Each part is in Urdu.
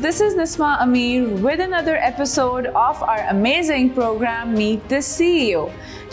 this is Nisma Ameer with another episode of our amazing program Meet the CEO,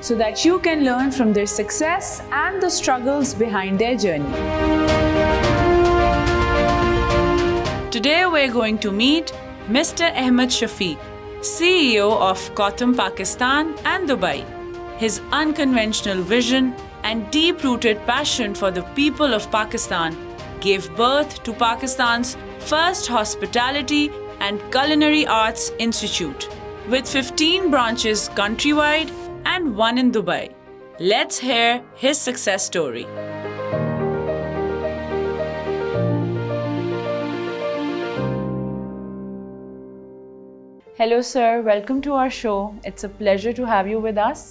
so that you can learn from their success and the struggles behind their journey. Today we're going to meet Mr. Ahmed Shafiq, CEO of Kotham Pakistan and Dubai. His unconventional vision and deep-rooted passion for the people of Pakistan gave birth to Pakistan's first hospitality and culinary arts institute, with 15 branches countrywide and one in Dubai. Let's hear his success story. Hello sir, welcome to our show. It's a pleasure to have you with us.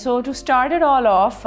So to start it all off,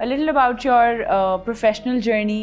a little about your professional journey.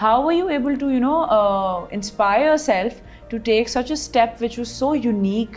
how were you able to inspire yourself to take such a step which was so unique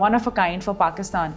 one of a kind for Pakistan?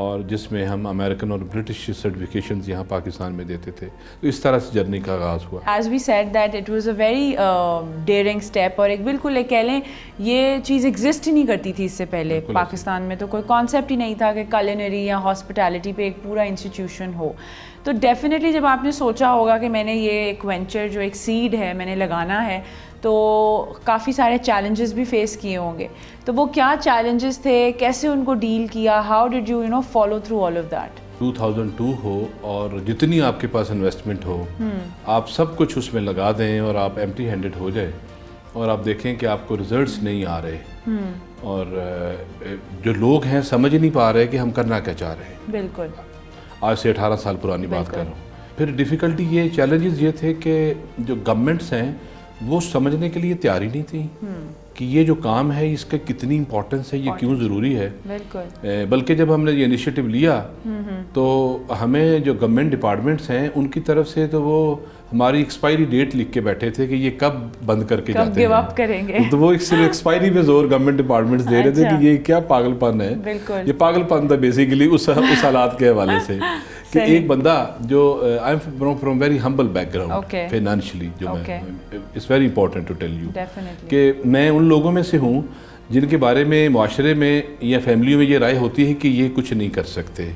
اور جس میں ہم امریکن اور برٹش سرٹیفکیشنز یہاں پاکستان میں دیتے تھے. تو اس طرح سے جرنی کا آغاز ہوا. As we said that it was a very daring step, اور ایک بالکل ایک کہہ لیں یہ چیز ایگزسٹ ہی نہیں کرتی تھی اس سے پہلے پاکستان میں. تو کوئی کانسیپٹ ہی نہیں تھا کہ کلینری یا ہاسپٹیلٹی پہ ایک پورا انسٹیٹیوشن ہو. تو ڈیفینیٹلی جب آپ نے سوچا ہوگا کہ میں نے یہ ایک وینچر جو ایک سیڈ ہے میں نے لگانا ہے, تو کافی سارے چیلنجز بھی فیس کیے ہوں گے. تو وہ کیا چیلنجز تھے, کیسے ان کو ڈیل کیا, how did you follow through all of that? 2002 ہو اور جتنی آپ کے پاس انویسٹمنٹ ہو, آپ سب کچھ اس میں لگا دیں اور آپ ایمٹی ہینڈڈ ہو جائے اور آپ دیکھیں کہ آپ کو ریزلٹس نہیں آ رہے, اور جو لوگ ہیں سمجھ نہیں پا رہے کہ ہم کرنا کیا چاہ رہے ہیں. بالکل, آج سے 18 سال پرانی بات کر رہا ہوں. پھر ڈیفیکلٹی یہ چیلنجز یہ تھے کہ جو گورنمنٹس ہیں وہ سمجھنے کے لیے تیار ہی نہیں تھی کہ یہ جو کام ہے اس کا کتنی امپورٹنس ہے, یہ کیوں ضروری ہے. بلکہ جب ہم نے یہ انیشیٹو لیا تو ہمیں جو گورنمنٹ ڈپارٹمنٹس ہیں ان کی طرف سے تو وہ ہماری ایکسپائری ڈیٹ لکھ کے بیٹھے تھے کہ یہ کب بند کر کے جاتے ہیں. تو وہ صرف ایکسپائری پہ زور گورنمنٹ ڈپارٹمنٹس دے رہے تھے کہ یہ کیا پاگل پن ہے. یہ پاگل پن تھا بیسیکلی اس حالات کے حوالے سے کہ ایک بندہ جو I am from very humble background financially, جو میں it's very important to tell you کہ میں ان لوگوں میں سے ہوں جن کے بارے میں معاشرے میں یا فیملیوں میں یہ رائے ہوتی ہے کہ یہ کچھ نہیں کر سکتے,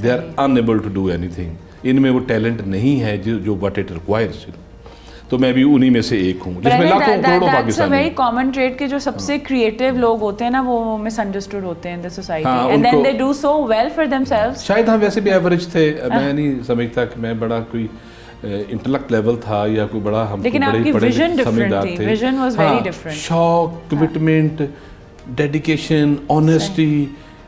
they are unable to do anything, ان میں وہ ٹیلنٹ نہیں ہے جو وٹ اٹ ریکوائرز. تو میں بھی انہی میں سے ایک ہوں جس میں لاکھوں کروڑوں پاکستانی. ویری کامن ٹریٹ کے جو سب سے کریٹو لوگ ہوتے ہیں نا وہ مس انڈرسٹوڈ ہوتے ہیں in the society, and then they do so well for themselves. شاید ہم ویسے بھی ایوریج تھے, میں نہیں سمجھتا کہ میں بڑا کوئی انٹلیکٹ لیول تھا یا کوئی بڑا, ہم لیکن آپ کی ویژن ڈفرنٹ تھی, ویژن واز ویری ڈفرنٹ. شوق, کمٹمنٹ, ڈیڈیکیشن, آنیسٹی,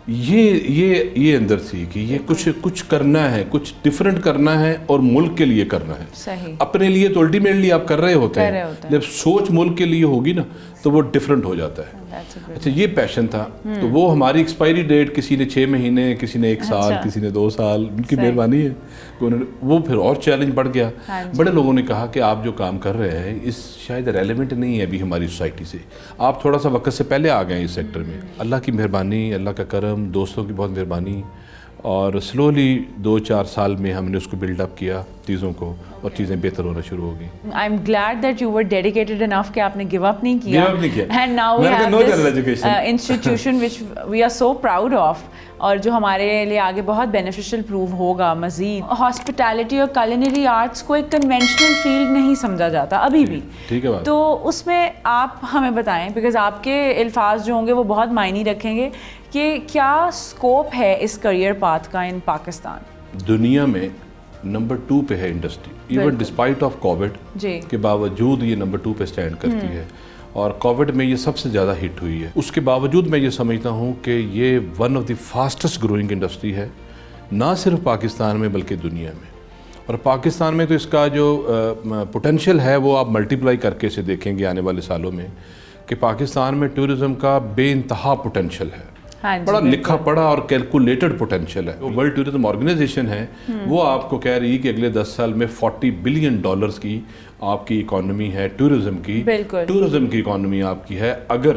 یہ اندر تھی کہ یہ کچھ کرنا ہے, کچھ ڈفرینٹ کرنا ہے اور ملک کے لیے کرنا ہے. صحیح. اپنے لیے تو الٹیمیٹلی آپ کر رہے ہوتے ہیں, جب سوچ ملک کے لیے ہوگی نا تو وہ ڈفرینٹ ہو جاتا ہے. اچھا, یہ پیشن تھا. تو وہ ہماری ایکسپائری ڈیٹ کسی نے 6 مہینے, کسی نے 1 سال, کسی نے 2 سال, ان کی مہربانی ہے. وہ پھر اور چیلنج بڑھ گیا. بڑے لوگوں نے کہا کہ آپ جو کام کر رہے ہیں اس شاید ریلیونٹ نہیں ہے ابھی ہماری سوسائٹی سے, آپ تھوڑا سا وقت سے پہلے آ گئے اس سیکٹر میں. اللہ کی مہربانی, اللہ کا کرم, دوستوں کی بہت مہربانی, اور سلولی 2-4 سال میں ہم نے اس کو بلڈ اپ کیا چیزوں کو, اور چیزیں بہتر ہونا شروع ہو گئیں. I am glad that you were dedicated enough کہ آپ نے گیو اپ نہیں کیا, and now we have this institution which we are so proud of, اور جو ہمارے لیے آگے بہت بینیفیشیل پروو ہوگا مزید. ہاسپٹیلٹی اور کلینری آرٹس کو ایک کنونشنل فیلڈ نہیں سمجھا جاتا ابھی بھی, تو اس میں آپ ہمیں بتائیں, بیکاز آپ کے الفاظ جو ہوں گے وہ بہت معنی رکھیں گے, کہ کیا اسکوپ ہے اس کریئر پاتھ کا ان پاکستان. دنیا میں نمبر 2 پہ ہے industry, even despite of Covid کے باوجود یہ نمبر 2 پہ اسٹینڈ کرتی ہے, اور کووڈ میں یہ سب سے زیادہ ہٹ ہوئی ہے. اس کے باوجود میں یہ سمجھتا ہوں کہ یہ one of the fastest growing industry ہے, نہ صرف پاکستان میں بلکہ دنیا میں. اور پاکستان میں تو اس کا جو پوٹینشیل ہے وہ آپ ملٹیپلائی کر کے اسے دیکھیں گے آنے والے سالوں میں, کہ پاکستان میں ٹورزم کا بے انتہا پوٹینشیل ہے, بڑا لکھا پڑھا اور کیلکولیٹڈ پوٹینشیل ہے. ورلڈ ٹورزم آرگنائزیشن ہے, وہ آپ کو کہہ رہی ہے کہ اگلے 10 سال میں $40 بلین کی آپ کی اکانومی ہے ٹورزم کی. ٹورزم کی اکانومی آپ کی ہے اگر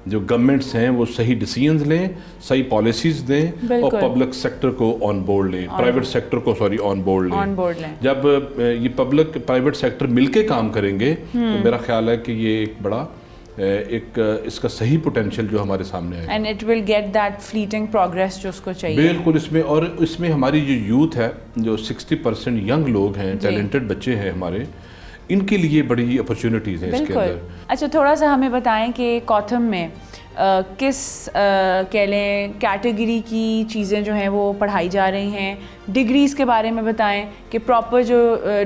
جو گورنمنٹس ہیں وہ صحیح ڈیسیژنز لیں, صحیح پالیسیز دیں, اور پبلک سیکٹر کو آن بورڈ لیں, پرائیویٹ سیکٹر کو آن بورڈ لیں. جب یہ پبلک پرائیویٹ سیکٹر مل کے کام کریں گے تو میرا خیال ہے کہ یہ ایک بڑا اس کا صحیح پوٹینشیل جو ہمارے سامنے ہے, and it will get that fleeting progress جو اس کو چاہیے. بالکل. اس میں اور اس میں ہماری جو یوتھ ہے, جو 60% ینگ لوگ ہیں, ٹیلنٹڈ بچے ہیں ہمارے, ان کے لیے بڑی اپرچونیٹیز ہیں اس کے اندر. اچھا, تھوڑا سا ہمیں بتائیں کہ کوتھم میں کس کہہ لیں کیٹیگری کی چیزیں جو ہیں وہ پڑھائی جا رہی ہیں. ڈگریز کے بارے میں بتائیں کہ پراپر جو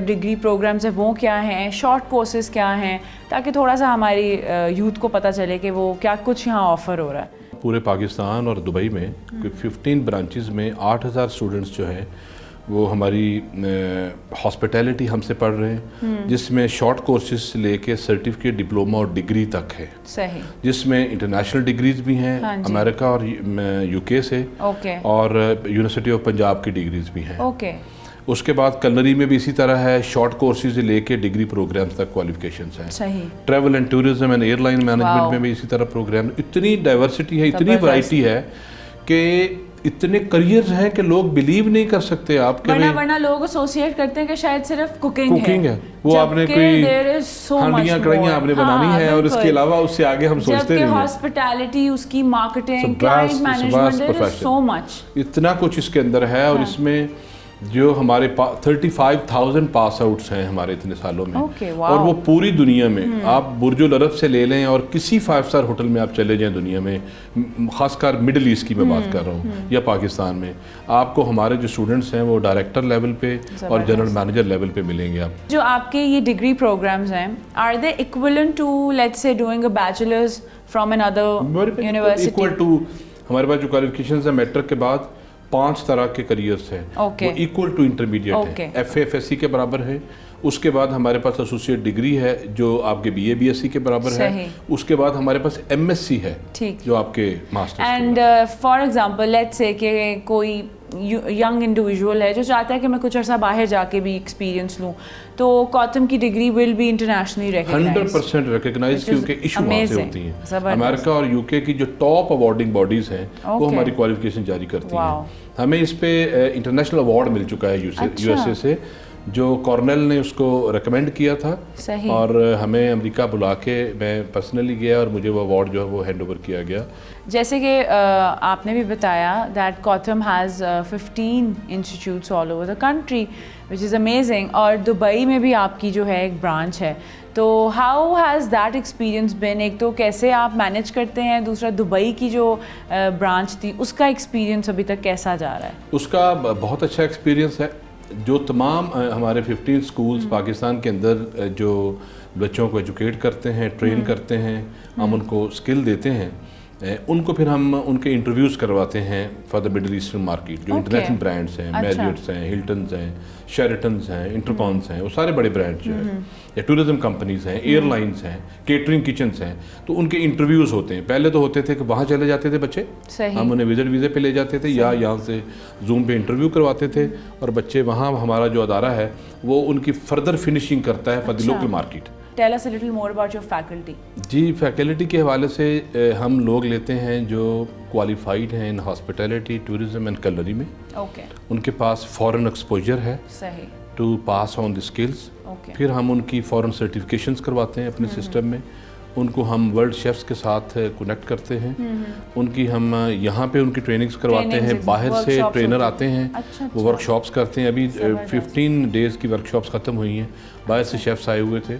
ڈگری پروگرامز ہیں وہ کیا ہیں, شارٹ کورسز کیا ہیں, تاکہ تھوڑا سا ہماری یوتھ کو پتہ چلے کہ وہ کیا کچھ یہاں آفر ہو رہا ہے. پورے پاکستان اور دبئی میں 15 برانچز میں 8,000 اسٹوڈنٹس جو ہیں وہ ہماری ہاسپٹیلٹی ہم سے پڑھ رہے ہیں, جس میں شارٹ کورسز سے لے کے سرٹیفکیٹ, ڈپلوما اور ڈگری تک ہے. صحیح. جس میں انٹرنیشنل ڈگریز بھی ہیں, امریکہ اور UK سے, اور یونیورسٹی آف پنجاب کی ڈگریز بھی ہیں. اس کے بعد کلنری میں بھی اسی طرح ہے, شارٹ کورسز سے لے کے ڈگری پروگرامز تک کوالیفیکیشنز ہیں. صحیح. Travel and tourism and airline management میں بھی اسی طرح پروگرام. اتنی ڈائیورسٹی ہے, اتنی ورائٹی ہے کہ اتنے کریئرز ہیں کہ لوگ بلیو نہیں کر سکتے آپ کے ورنہ لوگ ایسوسیٹ کرتے ہیں کہ شاید صرف کوکنگ ہے، وہ آپ نے کوئی ہانڈیاں کڑھائیاں آپ نے بنانی ہے اور اس کے علاوہ اس سے آگے ہم سوچتے نہیں ہیں. جبکہ ہاسپٹیلٹی، اس کی marketing, client management, there is so much. اتنا کچھ اس کے اندر ہے. اور اس میں جو ہمارے 35,000 پاس آؤٹس ہیں ہمارے اتنے سالوں میں، اور وہ پوری دنیا میں آپ برج العرب سے لے لیں اور کسی 5 اسٹار ہوٹل میں آپ چلے جائیں دنیا میں، خاص کر مڈل ایسٹ کی میں بات کر رہا ہوں یا پاکستان میں، آپ کو ہمارے جو اسٹوڈنٹس ہیں وہ ڈائریکٹر لیول پہ اور جنرل مینیجر لیول پہ ملیں گے. آپ جو آپ کے یہ ڈگری پروگرامز ہیں، are they equivalent to let's say doing a bachelor's from another university? Equal to ہمارے پاس جو کوالیفکیشنز ہیں میٹرک کے بعد 5 طرح کے کریئرس ہیں، وہ ایکول ٹو انٹرمیڈیٹ ہے، F A F S C کے برابر ہے. اس کے بعد ہمارے پاس ایسوسیٹ ڈگری ہے جو آپ کے B A B S C کے برابر ہے. اس کے بعد ہمارے پاس ایم ایس سی ہے جو آپ کے master. And for example let's say کہ کوئی ینگ انڈیویژول ہے جو چاہتا ہے کہ میں کچھ عرصہ باہر جا کے بھی ایکسپیرینس لوں، تو کوتھم کی degree will be internationally recognized. 100% recognize, کیونکہ ایشو وہاں سے ہوتی ہیں. امریکہ اور یو کے کی جو ٹاپ اوارڈنگ باڈیز ہیں وہ ہماری کوالیفکیشن جاری کرتی ہیں. ہمیں اس پہ انٹرنیشنل ایوارڈ مل چکا ہے یو ایس اے سے، جو کارنیل نے اس کو ریکمینڈ کیا تھا، اور ہمیں امریکہ بلا کے میں پرسنلی گیا اور مجھے وہ ایوارڈ جو ہے وہ ہینڈ اوور کیا گیا. جیسے کہ آپ نے بھی بتایا that COTHM has 15 institutes all over the country which is amazing, اور دبئی میں بھی آپ کی جو ہے ایک برانچ ہے. تو ہاؤ ہیز دیٹ ایکسپیرئنس بین؟ ایک تو کیسے آپ مینیج کرتے ہیں، دوسرا دبئی کی جو برانچ تھی اس کا ایکسپیرئنس ابھی تک کیسا جا رہا ہے؟ اس کا بہت اچھا ایکسپیرئنس ہے. جو تمام ہمارے 15 اسکولس پاکستان کے اندر جو بچوں کو ایجوکیٹ کرتے ہیں، ٹرین کرتے ہیں، ہم ان کو اسکل دیتے ہیں، ان کو پھر ہم ان کے انٹرویوز کرواتے ہیں for the middle eastern market. جو انٹرنیشنل برانڈس ہیں، میریٹس ہیں، ہلٹنز ہیں، شیرٹنز ہیں، انٹرکونس ہیں، وہ سارے بڑے برانڈس جو ہیں، یا ٹورزم کمپنیز ہیں، ایئر لائنس ہیں، کیٹرنگ کچنس ہیں، تو ان کے انٹرویوز ہوتے ہیں. پہلے تو ہوتے تھے کہ وہاں چلے جاتے تھے بچے، ہم انہیں وزٹ ویزے پہ لے جاتے تھے یا یہاں سے زوم پہ انٹرویو کرواتے تھے، اور بچے وہاں ہمارا جو ادارہ ہے وہ ان کی فردر فنشنگ کرتا ہے for the local market. Tell us a little more about your faculty. جی، فیکلٹی کے حوالے سے ہم لوگ لیتے ہیں جو کوالیفائڈ ہیں in hospitality, tourism and culinary میں. ان کے پاس فورن ایکسپوجر ہے to pass on the skills. پھر ہم ان کی فورن سرٹیفکیشنز کرواتے ہیں اپنے سسٹم میں. ان کو ہم ورلڈ شیفس کے ساتھ کنیکٹ کرتے ہیں. ان کی ہم یہاں پہ ان کی ٹریننگز کرواتے ہیں. باہر سے ٹرینر آتے ہیں، وہ ورک شاپس کرتے ہیں. ابھی 15 ڈیز کی ورک شاپس ختم ہوئی ہیں. باہر سے شیفس آئے ہوئے تھے،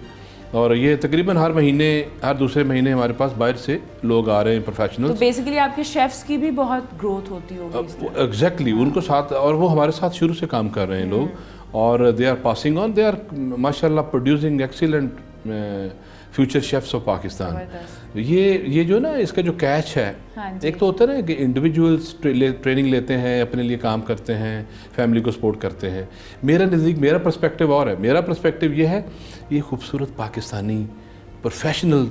اور یہ تقریباً ہر مہینے، ہر دوسرے مہینے ہمارے پاس باہر سے لوگ آ رہے ہیں پروفیشنل. تو بیسیکلی آپ کے شیفس کی بھی بہت گروتھ ہوتی ہوگی. ایگزیکٹلی، ان کو ساتھ، اور وہ ہمارے ساتھ شروع سے کام کر رہے ہیں لوگ، اور they are passing on, they are ماشاء اللہ producing excellent future chefs of Pakistan. یہ جو نا اس کا جو کیچ ہے، ایک تو ہوتا ہے نا کہ انڈیویجولس ٹریننگ لیتے ہیں، اپنے لیے کام کرتے ہیں، فیملی کو سپورٹ کرتے ہیں. میرا نزدیک، میرا پرسپیکٹیو اور ہے. میرا پرسپیکٹیو یہ ہے، یہ خوبصورت پاکستانی پروفیشنل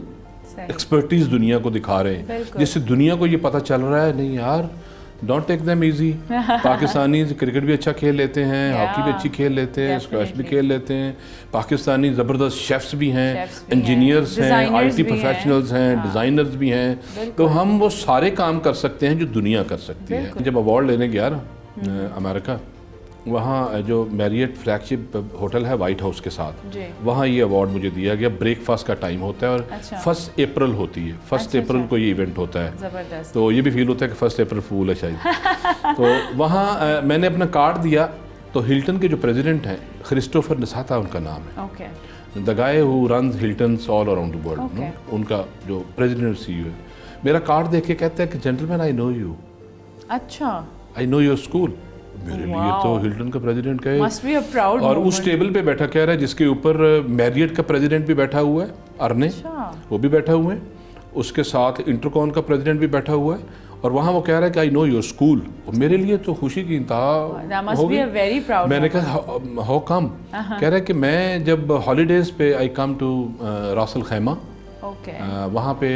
ایکسپرٹیز دنیا کو دکھا رہے ہیں، جس سے دنیا کو یہ پتہ چل رہا ہے نہیں یار، don't take them easy. Pakistani cricket بھی اچھا کھیل لیتے ہیں، ہاکی بھی اچھی کھیل لیتے ہیں، اسکواش بھی کھیل لیتے ہیں. پاکستانی زبردست شیفس بھی ہیں، انجینئرز ہیں، آئی ٹی پروفیشنلز ہیں، ڈیزائنرز بھی ہیں. تو ہم وہ سارے کام کر سکتے ہیں جو دنیا کر سکتی ہے. جب ایوارڈ لینے گیا نا امریکہ، وہاں جو میریٹ فلیگ شپ ہوٹل ہے وائٹ ہاؤس کے ساتھ، وہاں یہ ایوارڈ مجھے دیا گیا. بریک فاسٹ کا ٹائم ہوتا ہے اور 1 اپریل ہوتی ہے. 1 اپریل کو یہ ایونٹ ہوتا ہے، تو یہ بھی فیل ہوتا ہے کہ 1 اپریل فول ہے شاید. تو وہاں میں نے اپنا کارڈ دیا، تو ہلٹن کے جو پریزیڈنٹ ہیں کرسٹوفر نساتا ان کا نام ہے، the guy who runs Hiltons all around the world. ان کا جو پریزیڈنٹ سی ہے، میرا کارڈ دیکھ کے کہتا ہے کہ جینٹلمین آئی نو یو. اچھا، آئی نو یور اسکول. میرے لیے تو ہلٹن کا پریزیڈنٹ کا ہے، اور اس ٹیبل پہ بیٹھا کہہ رہا ہے جس کے اوپر میریٹ کا پریزیڈنٹ بھی بیٹھا ہوا ہے، ارنے وہ بھی بیٹھا ہوئے ہیں، اس کے ساتھ انٹرکون کا پریزیڈنٹ بھی بیٹھا ہوا ہے، اور وہاں وہ کہہ رہا ہے کہ آئی نو یور اسکول. میرے لیے تو خوشی کی انتہا ہو گئی. میں نے کہا ہاؤ کم؟ کہہ رہا ہے کہ میں جب ہالیڈیز پہ آئی کم ٹو راس الخیمہ وہاں پہ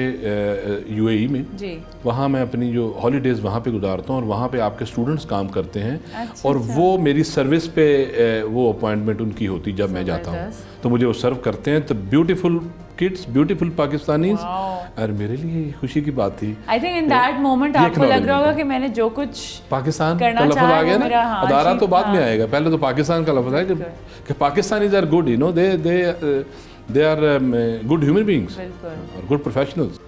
UAE میں جی وہاں میں اپنی جو ہالیڈیز وہاں پہ گزارتا ہوں اور وہاں پہ آپ کے اسٹوڈنٹس کام کرتے ہیں اور وہ میری سروس پہ وہ اپوائنٹمنٹ ان کی ہوتی جب میں جاتا ہوں تو مجھے وہ سرو کرتے ہیں. تو بیوٹیفل کڈس, بیوٹیفل پاکستانیز, اور میرے لیے خوشی کی بات تھی. I think in that moment آپ کو لگ رہا ہوگا کہ میں نے جو کچھ پاکستان کا لفظ آ گیا نا, ادارہ تو بعد میں آئے گا, پہلے تو پاکستان کا لفظ آئے کہ Pakistanis are good, you know, they are good human beings or good professionals.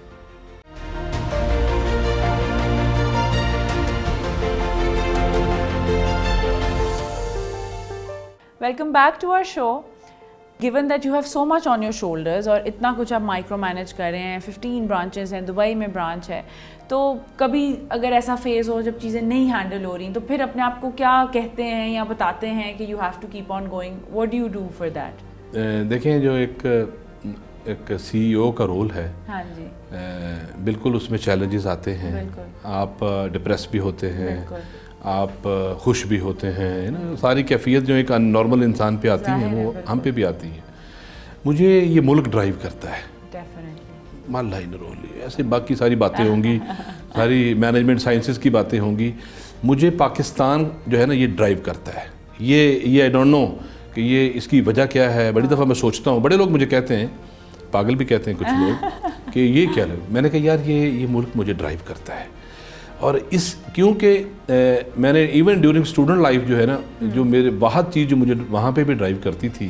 Welcome back to our show. Given that you have so much on your shoulders اور اتنا کچھ آپ مائکرو مینیج کر رہے ہیں, 15 برانچز ہیں, دبئی میں برانچ ہے, تو کبھی اگر ایسا فیز ہو جب چیزیں نہیں ہینڈل ہو رہی تو پھر اپنے آپ کو کیا کہتے ہیں یا بتاتے ہیں کہ you have to keep on going, what do you do for that? دیکھیں جو ایک CEO کا رول ہے, ہاں جی, بالکل اس میں چیلنجز آتے ہیں, آپ ڈپریس بھی ہوتے ہیں, آپ خوش بھی ہوتے ہیں نا, ساری کیفیت جو ایک نارمل انسان پہ آتی ہیں وہ ہم پہ بھی آتی ہیں. مجھے یہ ملک ڈرائیو کرتا ہے, مان لائن رول, ایسے باقی ساری باتیں ہوں گی, ساری مینجمنٹ سائنسز کی باتیں ہوں گی, مجھے پاکستان جو ہے نا یہ ڈرائیو کرتا ہے. یہ آئی ڈونٹ نو کہ یہ اس کی وجہ کیا ہے. بڑی دفعہ میں سوچتا ہوں, بڑے لوگ مجھے کہتے ہیں, پاگل بھی کہتے ہیں کچھ لوگ, کہ یہ کیا لگ, میں نے کہا یار یہ ملک مجھے ڈرائیو کرتا ہے. اور کیونکہ میں نے ایون ڈیورنگ اسٹوڈنٹ لائف جو ہے نا, جو میرے واحد چیز جو مجھے وہاں پہ بھی ڈرائیو کرتی تھی,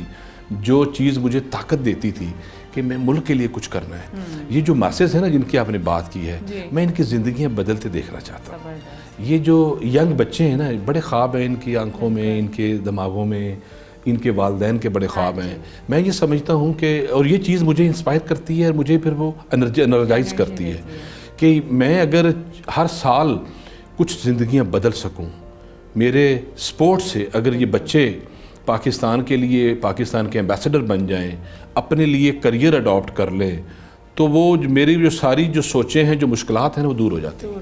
جو چیز مجھے طاقت دیتی تھی کہ میں ملک کے لیے کچھ کرنا ہے, یہ جو میسز ہے نا جن کی آپ نے بات کی ہے, میں ان کی زندگیاں بدلتے دیکھنا چاہتا ہوں. یہ جو ینگ بچے ہیں نا, بڑے خواب ہیں ان کی آنکھوں میں, ان کے دماغوں میں, ان کے والدین کے بڑے خواب ہیں. میں یہ سمجھتا ہوں کہ, اور یہ چیز مجھے انسپائر کرتی ہے اور مجھے پھر وہ انرجائز کرتی ہے کہ میں اگر ہر سال کچھ زندگیاں بدل سکوں میرے سپورٹ سے, اگر یہ بچے پاکستان کے لیے پاکستان کے ایمبیسڈر بن جائیں, اپنے لیے کریئر اڈاپٹ کر لیں, تو وہ میری جو ساری جو سوچیں ہیں, جو مشکلات ہیں وہ دور ہو جاتی ہیں,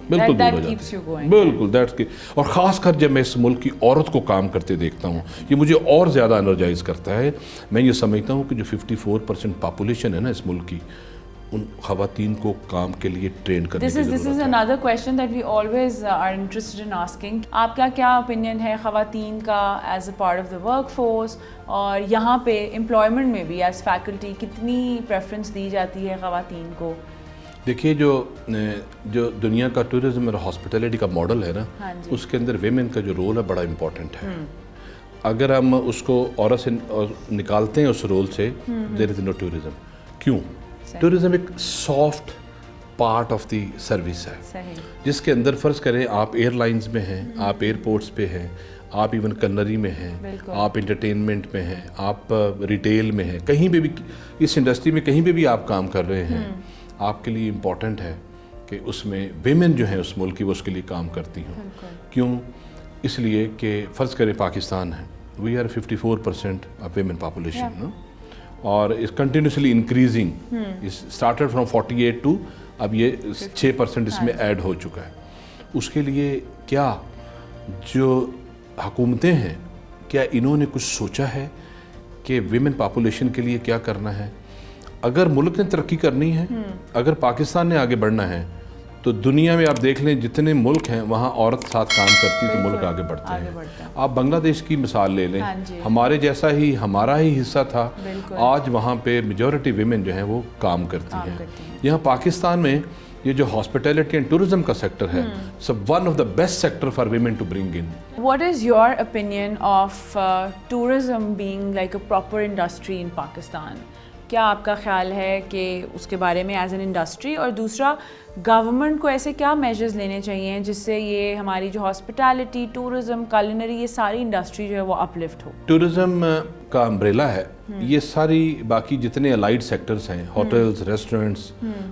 بالکل دور ہو جاتی ہیں, بالکل دیٹس کی. اور خاص کر جب میں اس ملک کی عورت کو کام کرتے دیکھتا ہوں, یہ مجھے اور زیادہ انرجائز کرتا ہے. میں یہ سمجھتا ہوں کہ جو 54% پاپولیشن ہے نا اس ملک کی, ان خواتین کو کام کے لیے ٹرین کرنے کی ضرورت ہے. This is another question that we always are interested in asking. آپ کا کیا اوپینین ہے خواتین کا as a part of the work force, اور یہاں پہ امپلائمنٹ میں بھی ایز فیکلٹی کتنی پریفرنس دی جاتی ہے خواتین کو؟ دیکھیے جو دنیا کا ٹورزم اور ہاسپٹیلٹی کا ماڈل ہے نا, اس کے اندر ویمن کا جو رول ہے بڑا امپورٹنٹ ہے. اگر ہم اس کو عورت سے نکالتے ہیں اس رول سے, دیر از نو ٹورزم. کیوں؟ ٹورزم ایک soft part of the service ہے, جس کے اندر فرض کریں آپ ایئر لائنز میں ہیں, آپ ایئرپورٹس پہ ہیں, آپ ایون کنری میں ہیں, آپ انٹرٹینمنٹ میں ہیں, آپ ریٹیل میں ہیں, کہیں پہ بھی اس انڈسٹری میں کہیں پہ بھی آپ کام کر رہے ہیں, آپ کے لیے امپورٹنٹ ہے کہ اس میں ویمن جو ہیں اس ملک کی وہ اس کے لیے کام کرتی ہوں. کیوں؟ اس لیے کہ فرض کریں پاکستان ہے, we are 54% of women population, اور اس continuously increasing, started from 48 to اب یہ 6% اس میں ایڈ ہو چکا ہے. اس کے لیے کیا جو حکومتیں ہیں, کیا انہوں نے کچھ سوچا ہے کہ ویمن پاپولیشن کے لیے کیا کرنا ہے؟ اگر ملک نے ترقی کرنی ہے, اگر پاکستان نے آگے بڑھنا ہے, تو دنیا میں آپ دیکھ لیں جتنے ملک ہیں وہاں عورت ساتھ کام کرتی تو ملک آگے بڑھتے ہیں. آپ بنگلہ دیش کی مثال لے لیں, ہمارے جیسا ہی ہمارا ہی حصہ تھا, آج وہاں پہ میجورٹی ویمن جو ہیں وہ کام کرتی ہیں. یہاں پاکستان میں یہ جو ہاسپٹیلٹی اینڈ ٹورزم کا سیکٹر ہے, سب one of the best sector for women to bring in. What is your opinion of tourism being like a proper industry in Pakistan? کیا آپ کا خیال ہے کہ اس کے بارے میں ایز این انڈسٹری؟ اور دوسرا, گورنمنٹ کو ایسے کیا میجرز لینے چاہیے جس سے یہ ہماری جو ہاسپٹیلٹی, ٹورزم, کلینری, یہ ساری انڈسٹری جو ہے وہ اپ لفٹ ہو؟ ٹورزم کا امبریلا ہے یہ ساری باقی جتنے الائڈ سیکٹرز ہیں, hotels, restaurants,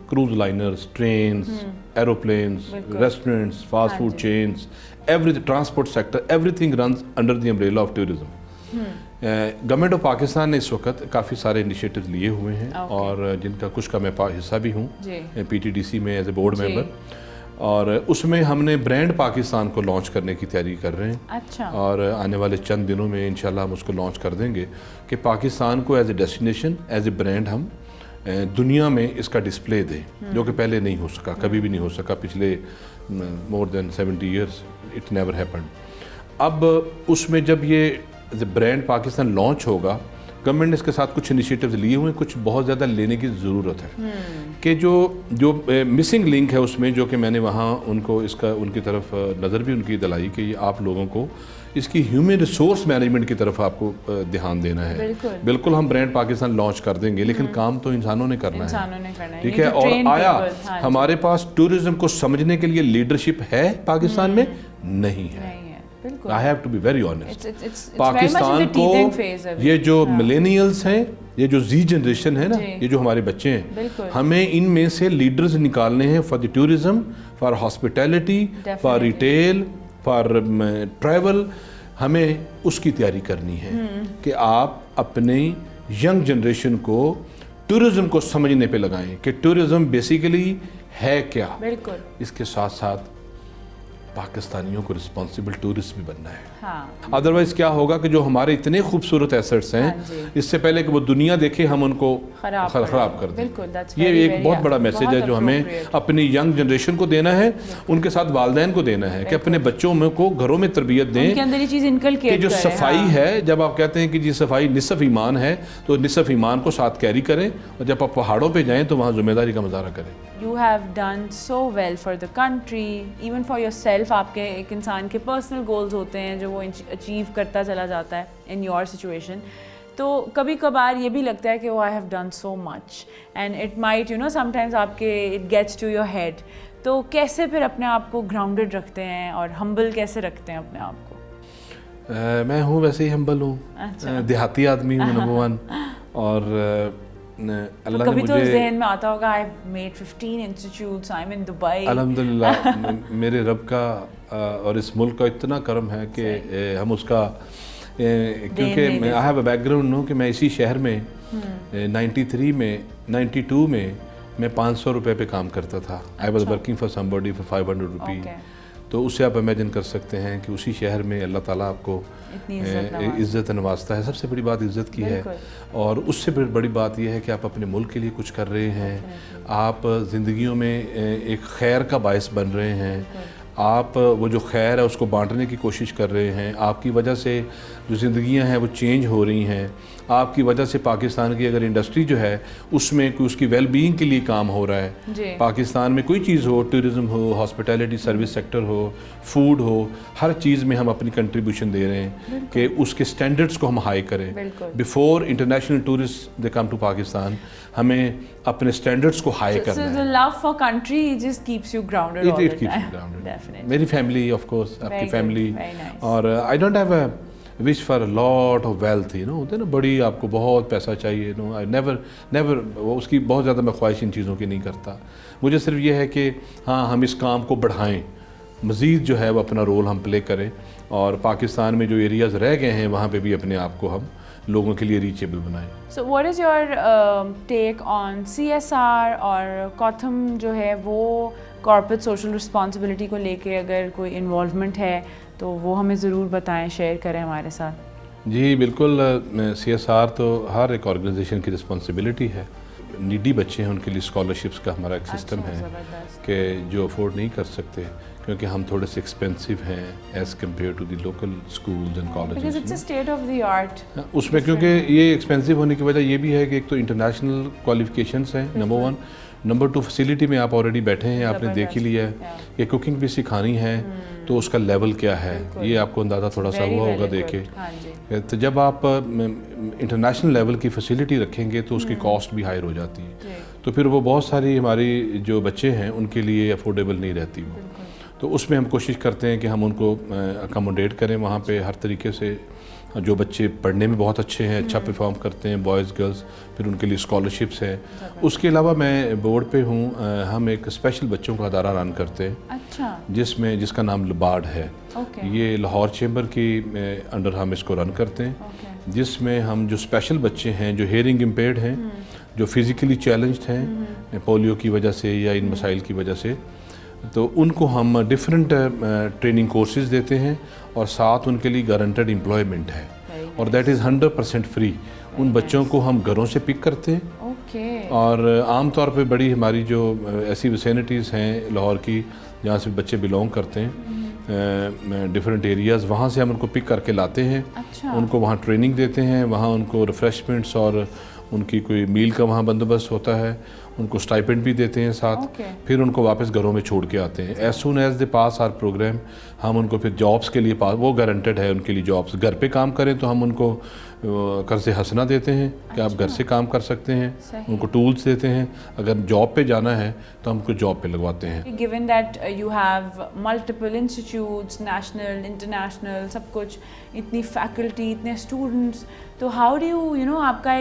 cruise liners, trains, aeroplanes, restaurants, fast food chains, every transport sector, everything runs under the umbrella of tourism. Government of Pakistan نے اس وقت کافی سارے انیشیٹیوز لیے ہوئے ہیں, اور جن کا کچھ کا میں حصہ بھی ہوں PTDC میں ایز اے بورڈ ممبر, اور اس میں ہم نے برانڈ پاکستان کو لانچ کرنے کی تیاری کر رہے ہیں. اور آنے والے چند دنوں میں انشاءاللہ ہم اس کو لانچ کر دیں گے کہ پاکستان کو as a destination, as a brand ہم دنیا میں اس کا ڈسپلے دیں, جو کہ پہلے نہیں ہو سکا, کبھی بھی نہیں ہو سکا پچھلے مور دین 70 ایئرس, اٹ نیور ہیپنڈ. اب اس میں جب یہ برانڈ پاکستان لانچ ہوگا, گورنمنٹ نے اس کے ساتھ کچھ انیشیٹیوز لیے ہوئے ہیں, کچھ بہت زیادہ لینے کی ضرورت ہے کہ جو مسنگ لنک ہے اس میں, جو کہ میں نے وہاں ان کو اس کا ان کی طرف نظر بھی ان کی دلائی کہ یہ آپ لوگوں کو اس کی ہیومن ریسورس مینجمنٹ کی طرف آپ کو دھیان دینا ہے. بالکل ہم برانڈ پاکستان لانچ کر دیں گے, لیکن کام تو انسانوں نے کرنا ہے, ٹھیک ہے. اور آیا ہمارے پاس ٹورزم کو سمجھنے کے لیے لیڈرشپ ہے پاکستان میں؟ نہیں ہے. I have to be very honest. Pakistan کو یہ جو ملینیلز ہیں, یہ جو زی جنریشن ہے نا, یہ جو ہمارے بچے ہیں, ہمیں ان میں سے لیڈرز نکالنے ہیں for the tourism, for hospitality, for retail, for travel. ہمیں اس کی تیاری کرنی ہے کہ آپ اپنے ینگ جنریشن کو ٹورزم کو سمجھنے پہ لگائیں کہ ٹورزم بیسیکلی ہے کیا. اس کے ساتھ ساتھ پاکستانیوں کو رسپانسبل ٹورسٹ بھی بننا ہے. ادروائز کیا ہوگا کہ جو ہمارے اتنے خوبصورت ایسٹس ہیں, اس سے پہلے کہ وہ دنیا دیکھے ہم ان کو خراب کر دیں. یہ ایک بہت بڑا میسیج ہے جو ہمیں اپنی ینگ جنریشن کو دینا ہے, ان کے ساتھ والدین کو دینا ہے کہ اپنے بچوں میں کو گھروں میں تربیت دیں کہ جو صفائی ہے, جب آپ کہتے ہیں کہ جی صفائی نصف ایمان ہے, تو نصف ایمان کو ساتھ کیری کریں, اور جب آپ پہاڑوں پہ جائیں تو وہاں ذمہ داری کا مظاہرہ کریں. You have done so well for the country, even for yourself. آپ کے ایک انسان کے پرسنل گولز ہوتے ہیں جو وہ اچیو کرتا چلا جاتا ہے in your situation. تو کبھی کبھار یہ بھی لگتا ہے کہ I have done so much and it might sometimes آپ کے it gets to your head. تو کیسے پھر اپنے آپ کو گراؤنڈڈ رکھتے ہیں اور ہمبل کیسے رکھتے ہیں اپنے آپ کو؟ میں ہوں ویسے ہی ہمبل ہوں, دیہاتی آدمی ہوں نمبر 1. اور اللہ نے کبھی تو ذہن میں آتا ہوگا I've made 15 institutes, I'm in Dubai. الحمدللہ میرے رب کا اور اس ملک کا اتنا کرم ہے کہ ہم اس کا, کیونکہ I have a background کہ میں اسی شہر میں 92 میں میں 500 روپے پہ کام کرتا تھا. I was working for somebody for 500 روپی. تو اس سے آپ امیجن کر سکتے ہیں کہ اسی شہر میں اللہ تعالیٰ آپ کو عزت نوازتا ہے. سب سے بڑی بات عزت کی ہے, اور اس سے بڑی بات یہ ہے کہ آپ اپنے ملک کے لیے کچھ کر رہے ہیں, آپ زندگیوں میں ایک خیر کا باعث بن رہے ہیں, آپ وہ جو خیر ہے اس کو بانٹنے کی کوشش کر رہے ہیں. آپ کی وجہ سے جو زندگیاں ہیں وہ چینج ہو رہی ہیں. آپ کی وجہ سے پاکستان کی اگر انڈسٹری جو ہے اس میں اس کی ویل بینگ کے لیے کام ہو رہا ہے. پاکستان میں کوئی چیز ہو, ٹورزم ہو, ہاسپٹیلٹی سروس سیکٹر ہو, فوڈ ہو, ہر چیز میں ہم اپنی کنٹریبیوشن دے رہے ہیں کہ اس کے سٹینڈرڈز کو ہم ہائی کریں. Before international tourist they come to Pakistan, ہمیں اپنے سٹینڈرڈز کو ہائی کرنا ہے. So the love for country just keeps you grounded all the time. Definitely. میری فیملی آف کورس, آپ کی فیملی, اور I don't have a wish for lot of wealth, ہوتے ہیں نا بڑی آپ کو بہت پیسہ چاہیے, آئی نیور اس کی بہت زیادہ میں خواہش ان چیزوں کی نہیں کرتا. مجھے صرف یہ ہے کہ ہاں ہم اس کام کو بڑھائیں, مزید جو ہے وہ اپنا رول ہم پلے کریں, اور پاکستان میں جو ایریاز رہ گئے ہیں وہاں پہ بھی اپنے آپ کو ہم لوگوں کے لیے ریچیبل بنائیں. So what is your take on CSR اور کوتھم جو ہے وہ کارپوریٹ سوشل رسپانسبلٹی کو لے کے اگر کوئی انوالومنٹ ہے تو وہ ہمیں ضرور بتائیں, شیئر کریں ہمارے ساتھ. جی بالکل, CSR تو ہر ایک آرگنائزیشن کی رسپانسبلٹی ہے. نیڈی بچے ہیں ان کے لیے اسکالرشپس کا ہمارا ایک سسٹم ہے کہ جو افورڈ نہیں کر سکتے, کیونکہ ہم تھوڑے سے ایکسپینسو ہیں as compare to the local schools and colleges. اس میں کیونکہ یہ ایکسپینسو ہونے کی وجہ یہ بھی ہے کہ ایک تو انٹرنیشنل کوالیفیکیشنس ہیں نمبر 1, نمبر 2 فیسیلٹی میں آپ آلریڈی بیٹھے ہیں, آپ نے دیکھ ہی لیا ہے کہ کوکنگ بھی سکھانی ہے تو اس کا لیول کیا ہے, یہ آپ کو اندازہ تھوڑا سا ہوا ہوگا دیکھے. تو جب آپ انٹرنیشنل لیول کی فیسیلٹی رکھیں گے تو اس کی کاسٹ بھی ہائر ہو جاتی ہے, تو پھر وہ بہت ساری ہماری جو بچے ہیں ان کے لیے افورڈیبل نہیں رہتی وہ. تو اس میں ہم کوشش کرتے ہیں کہ ہم ان کو اکاموڈیٹ کریں وہاں پہ ہر طریقے سے. جو بچے پڑھنے میں بہت اچھے ہیں, اچھا پرفارم کرتے ہیں, بوائز گرلز, پھر ان کے لیے اسکالرشپس ہیں. اس کے علاوہ میں بورڈ پہ ہوں, ہم ایک اسپیشل بچوں کا ادارہ رن کرتے ہیں جس کا نام لبارڈ ہے. یہ لاہور چیمبر کی انڈر ہم اس کو رن کرتے ہیں, جس میں ہم جو اسپیشل بچے ہیں جو ہیئرنگ امپیئرڈ ہیں, جو فزیکلی چیلنجڈ ہیں پولیو کی وجہ سے یا ان مسائل کی وجہ سے, تو ان کو ہم ڈفرینٹ ٹریننگ کورسز دیتے ہیں, اور ساتھ ان کے لیے گارنٹیڈ امپلائمنٹ ہے, اور دیٹ از 100% فری. ان بچوں کو ہم گھروں سے پک کرتے ہیں اوکے. اور عام طور پہ بڑی ہماری جو ایسی ویسینٹیز ہیں لاہور کی جہاں سے بچے بلونگ کرتے ہیں ڈفرینٹ ایریاز, وہاں سے ہم ان کو پک کر کے لاتے ہیں. اچھا. ان کو وہاں ٹریننگ دیتے ہیں, وہاں ان کو ریفریشمنٹس اور ان کی کوئی میل کا وہاں بندوبست ہوتا ہے, ان کو اسٹائپنڈ بھی دیتے ہیں ساتھ. پھر ان کو واپس گھروں میں چھوڑ کے آتے ہیں. As soon as they pass our program, ہم ان کو پھر جابس کے لیے وہ گارنٹیڈ ہے ان کے لیے جابس. گھر پہ کام کریں تو ہم ان کو قرض حسنہ دیتے ہیں کہ آپ گھر سے کام کر سکتے ہیں, ان کو ٹولز دیتے ہیں. اگر جاب پہ جانا ہے تو ہم کو جاب پہ لگواتے ہیں. Given that you have multiple institutes, national, international, سب کچھ, اتنی فیکلٹی, اتنے اسٹوڈنٹس, تو ہاؤ ڈو یو نو آپ کا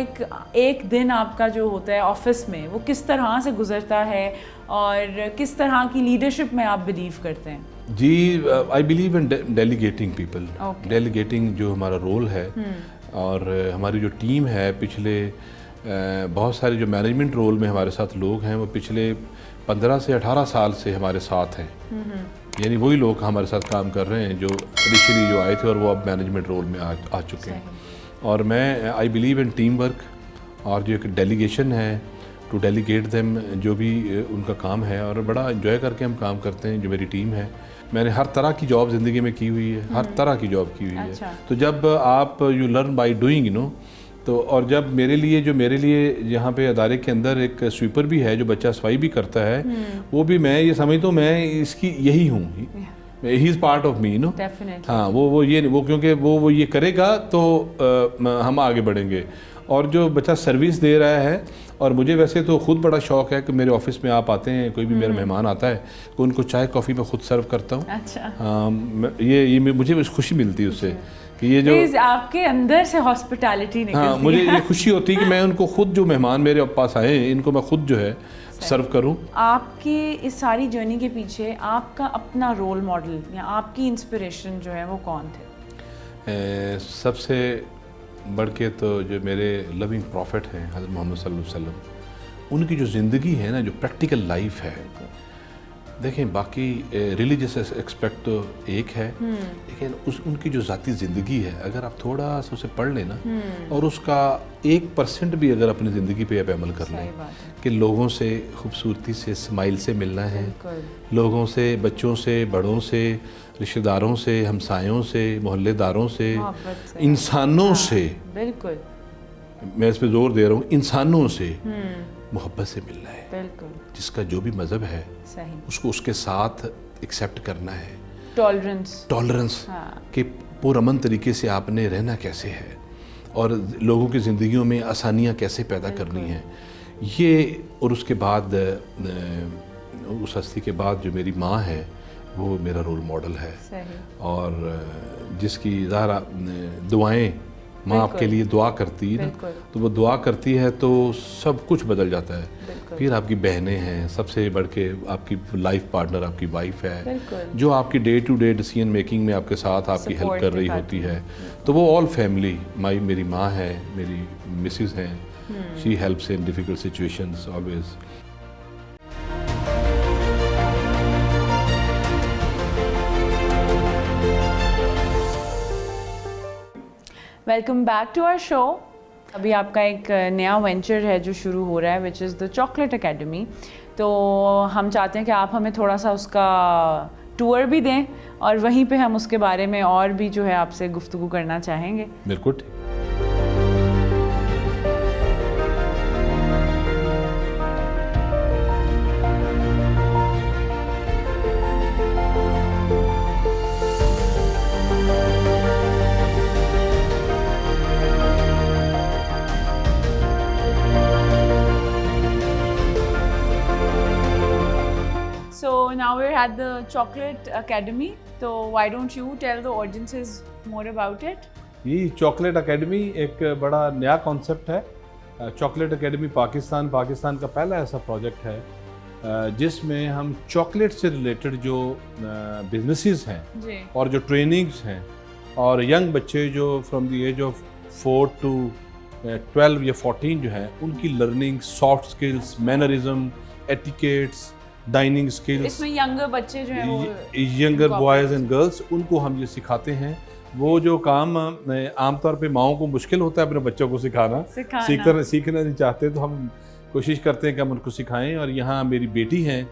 ایک دن آپ کا جو ہوتا ہے آفس میں وہ کس طرح سے گزرتا ہے اور کس طرح کی لیڈرشپ میں آپ بلیو کرتے ہیں؟ جی, I believe in delegating people. Delegating جو ہمارا رول ہے, اور ہماری جو ٹیم ہے پچھلے بہت سارے جو مینجمنٹ رول میں ہمارے ساتھ لوگ ہیں وہ پچھلے 15 سے 18 سال سے ہمارے ساتھ ہیں. یعنی وہی لوگ ہمارے ساتھ کام کر رہے ہیں جو انیشلی جو آئے تھے اور وہ اب مینجمنٹ رول میں آ چکے ہیں. اور میں آئی بلیو ان ٹیم ورک, اور جو ایک ڈیلیگیشن ہے ٹو ڈیلیگیٹ دیم, جو بھی ان کا کام ہے, اور بڑا انجوائے کر کے ہم کام کرتے ہیں. جو میری ٹیم ہے, میں نے ہر طرح کی جاب زندگی میں کی ہوئی ہے, ہر طرح کی جاب کی ہوئی ہے. تو جب آپ you learn by doing you know, تو اور جب میرے لیے یہاں پہ ادارے کے اندر ایک سویپر بھی ہے جو بچہ صفائی بھی کرتا ہے, وہ بھی میں یہ سمجھتا ہوں میں اس کی یہی ہوں, ہی از پارٹ آف می نو. ہاں, وہ کیونکہ وہ یہ کرے گا تو ہم آگے بڑھیں گے. اور جو بچہ سروس دے رہا ہے, اور مجھے ویسے تو خود بڑا شوق ہے کہ میرے آفس میں آپ آتے ہیں, کوئی بھی میرا مہمان آتا ہے تو ان کو چائے کافی میں خود سرو کرتا ہوں. اچھا. یہ مجھے خوشی ملتی ہے اس سے کہ یہ جو آپ کے اندر سے ہاسپٹیلٹی نکلتی ہے. ہاں, مجھے یہ خوشی ہوتی ہے کہ میں ان کو خود, جو مہمان میرے پاس آئے ہیں ان کو میں خود جو ہے سرو کروں. آپ کی اس ساری جرنی کے پیچھے آپ کا اپنا رول ماڈل یا آپ کی انسپریشن جو ہے وہ کون تھے؟ سب سے بڑھ کے تو جو میرے لونگ پروفٹ ہیں حضرت محمد صلی اللہ علیہ وسلم, ان کی جو زندگی ہے نا, جو پریکٹیکل لائف ہے. دیکھیں باقی ریلیجس ایکسپیکٹ تو ایک ہے, لیکن ان کی جو ذاتی زندگی ہے اگر آپ تھوڑا سا اسے پڑھ لیں نا, اور اس کا 1% بھی اگر اپنی زندگی پہ آپ عمل کر لیں کہ لوگوں سے خوبصورتی سے, اسمائل سے ملنا ہے, لوگوں سے, بچوں سے, بڑوں سے, رشتہ داروں سے, ہمسایوں سے, محلے داروں سے, انسانوں سے, بالکل میں اس پہ زور دے رہا ہوں, انسانوں سے محبت سے ملنا ہے. بالکل. جس کا جو بھی مذہب ہے اس کو اس کے ساتھ ایکسیپٹ کرنا ہے. ٹالرنس کہ پرامن طریقے سے آپ نے رہنا کیسے ہے, اور لوگوں کی زندگیوں میں آسانیاں کیسے پیدا کرنی ہیں. یہ, اور اس کے بعد اس ہستی کے بعد جو میری ماں ہے وہ میرا رول ماڈل ہے. اور جس کی ظاہر دعائیں, ماں آپ کے لیے دعا کرتی ہے نا, تو وہ دعا کرتی ہے تو سب کچھ بدل جاتا ہے. پھر آپ کی بہنیں ہیں, سب سے بڑھ کے آپ کی لائف پارٹنر آپ کی وائف ہے, جو آپ کی day to day decision making میں آپ کے ساتھ آپ کی ہیلپ کر رہی ہوتی ہے. تو وہ آل فیملی, میری ماں ہے, میری مسز ہیں, she helps in difficult situations always. Welcome back to our show. ابھی آپ کا ایک نیا وینچر ہے جو شروع ہو رہا ہے, وچ از دا چاکلیٹ اکیڈمی. تو ہم چاہتے ہیں کہ آپ ہمیں تھوڑا سا اس کا ٹور بھی دیں, اور وہیں پہ ہم اس کے بارے میں اور بھی جو ہے آپ سے گفتگو کرنا چاہیں گے. بالکل. Now we're at the Chocolate Academy. So why don't you tell the audiences more about it? یہ چاکلیٹ اکیڈمی ایک بڑا نیا کانسیپٹ ہے. چاکلیٹ اکیڈمی پاکستان کا پہلا ایسا پروجیکٹ ہے جس میں ہم چاکلیٹ سے ریلیٹڈ جو بزنسز ہیں اور جو ٹریننگز ہیں, اور ینگ بچے جو from the age of 4 to 12 یا 14 جو ہیں, ان کی learning, soft skills, mannerism, etiquettes, dining skills, اس میں ینگر بچے جو ہیں وہ ینگر بوائز اینڈ گرلس, ان کو ہم یہ سکھاتے ہیں. وہ جو کام عام طور پہ ماؤں کو مشکل ہوتا ہے اپنے بچوں کو سکھانا, سیکھنا نہیں چاہتے, تو ہم کوشش کرتے ہیں کہ ہم ان کو سکھائیں. اور یہاں میری بیٹی ہیں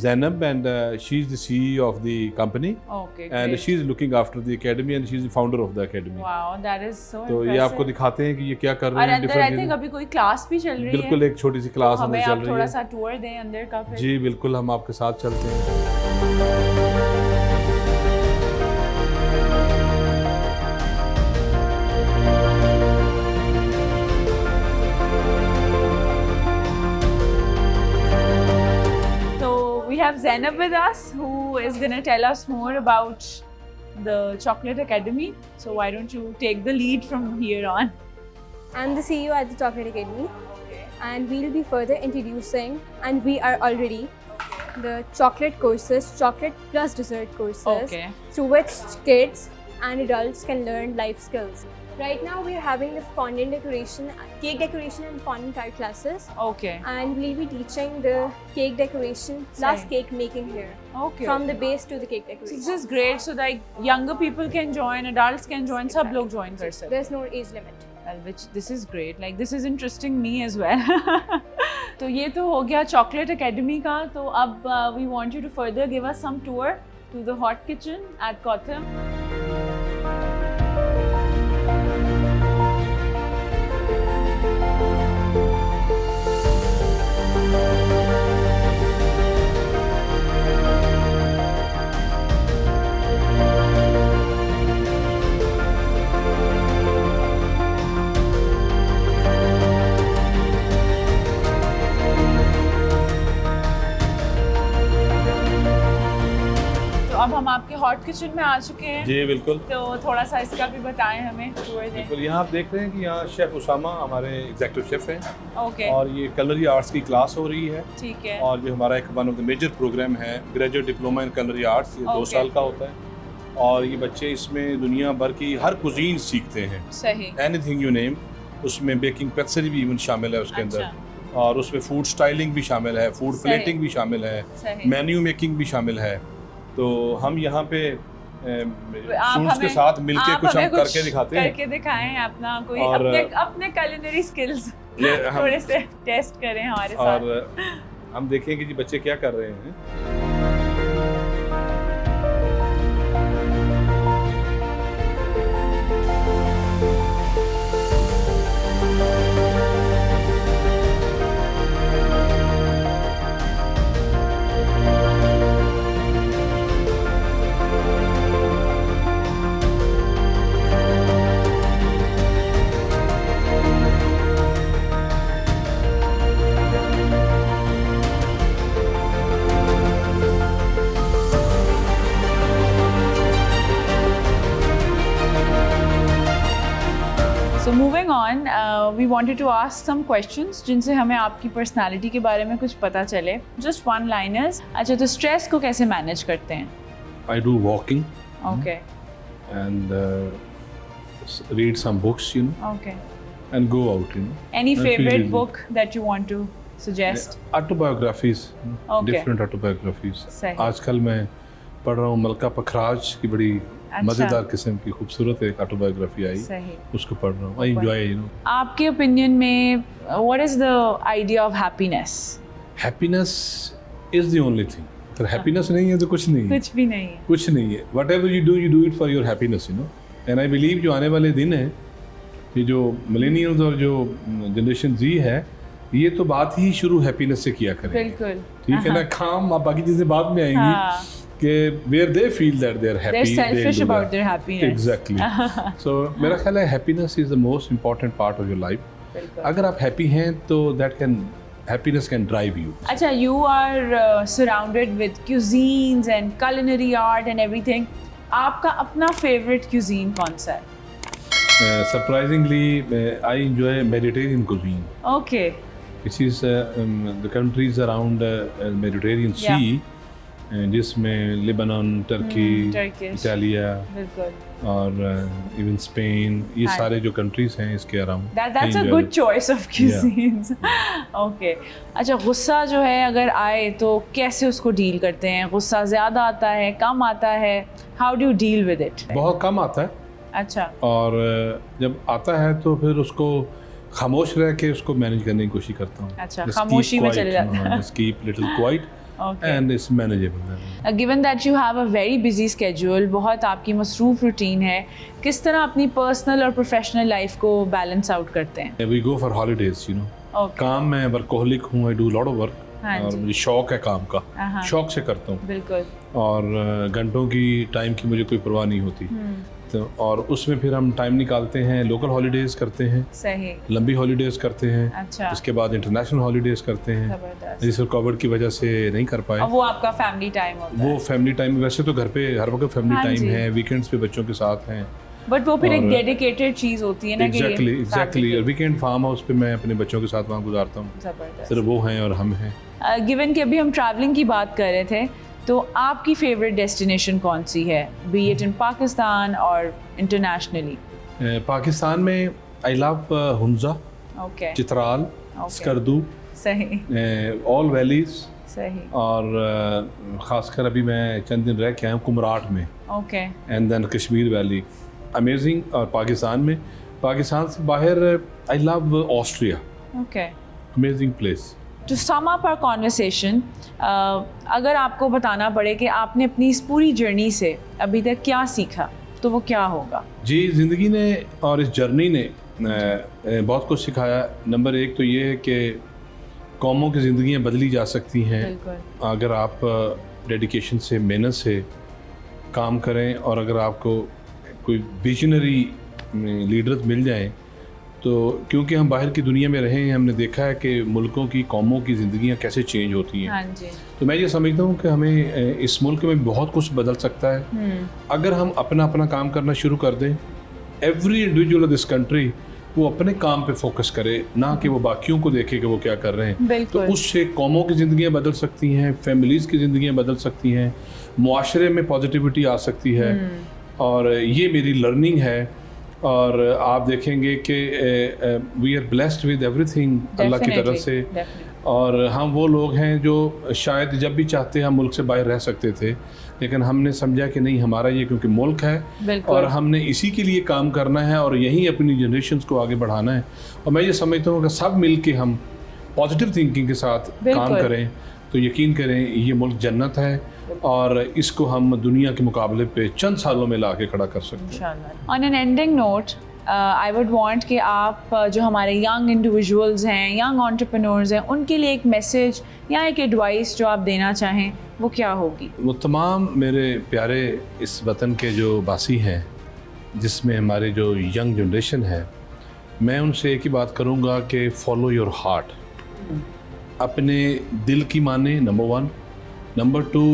Zainab, and she is the CEO of the company. Okay, and great. she is looking after the academy, and she is the founder of the academy. Wow, that is so تو یہ آپ کو دکھاتے ہیں کہ یہ کیا کر رہے ہیں. اور اندر آئی تھنک ابھی کوئی کلاس بھی چل رہی ہے. بالکل ایک چھوٹی سی کلاس اندر چل رہی ہے. ہمیں تھوڑا سا ٹور دیں اندر کا پھر. جی بالکل, ہم آپ کے ساتھ چلتے ہیں. We have Zainab with us, who is going to tell us more about the Chocolate Academy. So why don't you take the lead from here on? I'm the CEO at the Chocolate Academy. Okay. And we'll be further introducing, and we are already, the chocolate courses, chocolate plus dessert courses, Okay. through which kids and adults can learn life skills. Right now we are having the fondant decoration, cake decoration and fondant art classes. Okay. And we'll be teaching the cake decoration plus Right. cake making here. Okay. From the base to the cake So decoration. this is great. So like younger people can join, adults can join, sab log join kar sakte. There's no age limit. Well, which this is great. Like this is interesting me as well. تو یہ تو ہو گیا چاکلیٹ اکیڈمی کا. تو اب we want you to further give us some tour to the hot kitchen at Kotham. اب ہم آپ کے ہاٹ کچن میں آ چکے ہیں. جی بالکل. تو تھوڑا سا اس کا بھی بتائیں ہمیں, ٹور دیں. بالکل, یہاں آپ دیکھ رہے ہیں کہ یہاں شیف اسامہ ہمارے ایگزیکٹو شیف ہیں. اوکے. اور یہ کلری آرٹس کی کلاس ہو رہی ہے. ٹھیک ہے. اور جو ہمارا ایک one of the major program ہے graduate diploma in culinary arts, یہ 2 سال کا ہوتا ہے. اور یہ بچے اس میں دنیا بھر کی ہر کوزین سیکھتے ہیں. صحیح. Anything you name. اس میں بیکنگ پیسٹری بھی ایون شامل ہے اس کے اندر. اور اس میں فوڈ سٹائلنگ بھی شامل ہے, فوڈ پلیٹنگ بھی شامل ہے, مینیو میکنگ بھی شامل ہے. تو ہم یہاں پہ اسٹوڈنٹس کے ساتھ مل کے کچھ ہم کر کے دکھاتے ہیں. کر کے دکھائیں اپنا کوئی اپنے کلینری سکلز تھوڑے سے ٹیسٹ کریں ہمارے ساتھ. اور ہم دیکھیں کہ جی بچے کیا کر رہے ہیں. So moving on, we wanted to ask some questions جن سے ہمیں آپ کی پرسنالٹی کے بارے میں کچھ پتہ چلے. Just one liners. اچھا, تو اسٹریس کو کیسے مینیج کرتے ہیں؟ I do walking. Okay. And read some books, you know. Okay. And go out, you know. Any favorite book that you want to suggest? Autobiographies. Okay. Different autobiographies. صحیح. آج کل میں پڑھ رہا ہوں ملکہ پکھراج کی بڑی مزیدار قسم کی خوبصورت ایک آٹوبایوگرافی آئی. صحیح. اس کو پڑھ رہا ہوں. I enjoy, you know. آپ کے اوپینین میں what is the idea of happiness? Happiness is the only thing. اگر happiness نہیں ہے تو کچھ نہیں ہے. کچھ بھی نہیں ہے. کچھ نہیں ہے. Whatever you do it for your happiness, you know. And I believe جو آنے والے دن ہیں, یہ جو ملینیلز اور جو جنریشن زی ہے, یہ تو بات ہی شروع ہیپینس سے کیا کریں. بالکل. ٹھیک ہے نا. کام آپ باقی چیزیں بعد میں آئیں گی کہ where they feel that they're happy, they're selfish about their happiness. Exactly. So میرا خیال ہے happiness is the most important part of your life. اگر آپ happy ہیں تو happiness can drive you. اچھا, you are surrounded with cuisines and culinary art and everything. آپ کا اپنا favorite cuisine کون سا ہے؟ Surprisingly, I enjoy Mediterranean cuisine. Okay. Which is the countries around Mediterranean Sea. جس میں لیبنان, ٹرکی, اٹالیا اور ایون اسپین, یہ سارے جو کنٹریز ہیں اس کے around. That's a good choice of cuisines. Okay. اچھا, غصہ جو ہے اگر آئے تو کیسے اس کو ڈیل کرتے ہیں؟ غصہ زیادہ آتا ہے, کم آتا ہے؟ How do you deal with it? بہت کم آتا ہے. اچھا. اور جب آتا ہے تو پھر اس کو خاموش رہ کے اس کو مینیج کرنے کی کوشش کرتا ہوں. اچھا, خاموشی میں چلے جاتے ہیں. Just keep little quiet and it's manageable. Given that you have a very busy schedule, بہت آپ کی مصروف روٹین ہے, کس طرح اپنی پرسنل اور پروفیشنل لائف کو بیلنس آؤٹ کرتے ہیں؟ We go for holidays, you know. کام میں ورکہولک ہوں, I do a lot of work. اور مجھے شوق ہے کام کا, شوق سے کرتا ہوں. بالکل. اور گھنٹوں کی ٹائم کی مجھے کوئی پرواہ نہیں ہوتی. تو اور اس میں پھر ہم ٹائم نکالتے ہیں, لوکل ہالیڈیز کرتے ہیں, صحیح, لمبی ہالیڈیز کرتے ہیں. اچھا. اس کے بعد انٹرنیشنل ہالیڈیز کرتے ہیں, جس کو کووڈ کی وجہ سے نہیں کر پائے. وہ آپ کا فیملی ٹائم ہوتا ہے. وہ فیملی ٹائم, ویسے تو گھر پہ ہر وقت فیملی ٹائم ہے, ویکینڈس پہ بچوں کے ساتھ ہیں, بٹ وہ پھر ایک ڈیڈیکیٹڈ چیز ہوتی ہے نا. ایگزیکٹلی. اور ویکینڈ فارم ہاؤس پہ میں اپنے بچوں کے ساتھ وہاں گزارتا ہوں. صرف وہ ہیں اور ہم ہیں. گیون کہ ابھی ہم ٹریولنگ کی بات کر رہے تھے, تو آپ کی فیوریٹ ڈیسٹینیشن کون سی ہے, بی اٹ ان پاکستان اور انٹرنیشنلی؟ پاکستان میں آئی لو ہنزا, چترال, اسکردو, صحیح, آل ویلیز, صحیح, اور خاص کر ابھی میں چند دن رہ کے آیا ہوں کمراٹ میں, okay, and then Kashmir valley, amazing. اور پاکستان سے باہر I love Austria, okay, amazing place. To sum up our conversation, اگر آپ کو بتانا پڑے کہ آپ نے اپنی اس پوری جرنی سے ابھی تک کیا سیکھا, تو وہ کیا ہوگا؟ جی, زندگی نے اور اس جرنی نے بہت کچھ سکھایا. نمبر ایک تو یہ ہے کہ قوموں کی زندگیاں بدلی جا سکتی ہیں اگر آپ ڈیڈیکیشن سے, محنت سے کام کریں, اور اگر آپ کو کوئی ویژنری لیڈرز مل جائیں. تو کیونکہ ہم باہر کی دنیا میں رہے ہیں, ہم نے دیکھا ہے کہ ملکوں کی, قوموں کی زندگیاں کیسے چینج ہوتی ہیں. تو میں یہ سمجھتا ہوں کہ ہمیں اس ملک میں بہت کچھ بدل سکتا ہے اگر ہم اپنا کام کرنا شروع کر دیں. Every individual of this country وہ اپنے کام پہ فوکس کرے, نہ کہ وہ باقیوں کو دیکھے کہ وہ کیا کر رہے ہیں. تو اس سے قوموں کی زندگیاں بدل سکتی ہیں, فیملیز کی زندگیاں بدل سکتی ہیں, معاشرے میں پازیٹیوٹی آ سکتی ہے. اور یہ میری لرننگ ہے. اور آپ دیکھیں گے کہ we are blessed with everything Allah کی طرف سے. اور ہم وہ لوگ ہیں جو شاید جب بھی چاہتے ہم ملک سے باہر رہ سکتے تھے, لیکن ہم نے سمجھا کہ نہیں, ہمارا یہ کیونکہ ملک ہے اور ہم نے اسی کے لیے کام کرنا ہے اور یہیں اپنی جنریشنز کو آگے بڑھانا ہے. اور میں یہ سمجھتا ہوں کہ سب مل کے ہم پازیٹیو تھنکنگ کے ساتھ کام کریں تو یقین کریں یہ ملک جنت ہے, اور اس کو ہم دنیا کے مقابلے پہ چند سالوں میں لا کے کھڑا کر سکتے ہیں. On an ending note, I would want کہ آپ جو ہمارے ینگ انڈیویژولز ہیں, ینگ انٹرپرینورز ہیں, ان کے لیے ایک میسیج یا ایک ایڈوائس جو آپ دینا چاہیں وہ کیا ہوگی؟ وہ تمام میرے پیارے اس وطن کے جو باسی ہیں, جس میں ہمارے جو ینگ جنریشن ہے, میں ان سے ایک ہی بات کروں گا کہ فالو یور ہارٹ. اپنے دل کی مانیں, number 1. Number 2,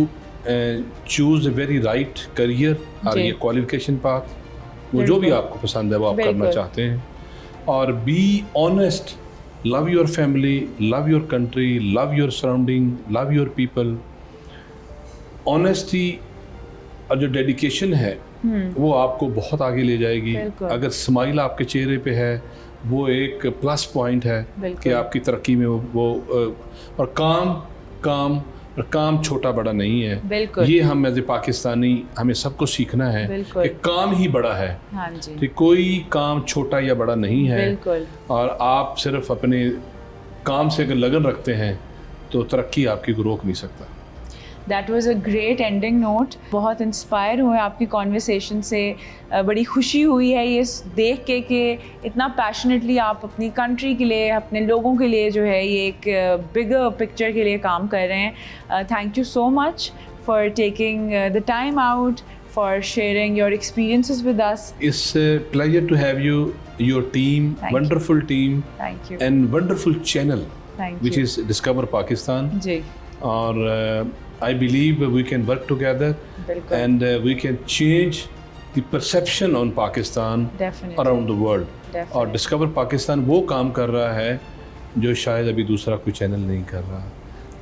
choose a very right career اور یہ کوالیفیکیشن پاتھ, وہ جو بھی آپ کو پسند ہے وہ آپ کرنا چاہتے ہیں. اور be honest, love your family, love your country, love your surrounding, love your people. Honesty اور جو ڈیڈیکیشن ہے وہ آپ کو بہت آگے لے جائے گی. اگر اسمائل آپ کے چہرے پہ ہے وہ ایک پلس پوائنٹ ہے کہ آپ کی ترقی میں وہ. اور کام چھوٹا بڑا نہیں ہے, یہ ہم ایز اے پاکستانی ہمیں سب کو سیکھنا ہے کہ کام ہی بڑا ہے, کہ کوئی کام چھوٹا یا بڑا نہیں ہے. اور آپ صرف اپنے کام سے اگر لگن رکھتے ہیں تو ترقی آپ کی کو روک نہیں سکتا. That was a great ending note. بہت انسپائر ہوئے آپ کی کانورسیشن سے, بڑی خوشی ہوئی ہے یہ دیکھ کے کہ اتنا پیشنیٹلی آپ اپنی کنٹری کے لیے, اپنے لوگوں کے لیے جو ہے یہ ایک بگر پکچر کے لیے کام کر رہے ہیں. Thank you so much for taking the time out, for sharing your experiences with us. It's a pleasure to have you, your team, wonderful team, thank you, and wonderful channel, which is Discover Pakistan. جی. اور I believe we can work together and we can change the perception on Pakistan around the world. اور Discover Pakistan وہ کام کر رہا ہے جو شاید ابھی دوسرا کوئی چینل نہیں کر رہا.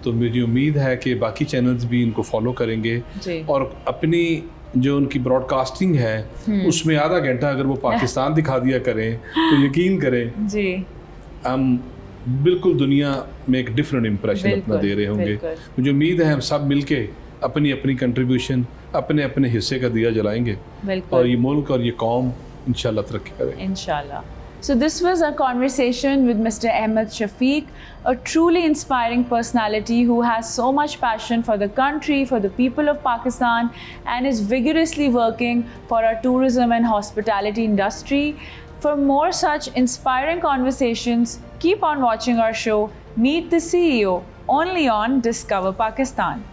تو مجھے امید ہے کہ باقی چینلز بھی ان کو فالو کریں گے, اور اپنی جو ان کی براڈ کاسٹنگ ہے اس میں آدھا گھنٹہ اگر وہ پاکستان دکھا دیا کریں تو یقین کریں ہم بالکل دنیا میں ایک ڈفرینٹ امپریشن اپنا دے رہے ہوں گے. مجھے امید ہے ہم سب مل کے اپنی اپنی کنٹریبیوشن, اپنے اپنے حصے کا دیا جلائیں گے, اور یہ ملک اور یہ قوم انشاءاللہ ترقی کرے. انشاءاللہ. So this was a conversation with Mr. Ahmed Shafiq, a truly inspiring personality who has so much passion for the country, for the people of Pakistan, and is vigorously working for our tourism and hospitality industry. For more such inspiring conversations, keep on watching our show, Meet the CEO, only on Discover Pakistan.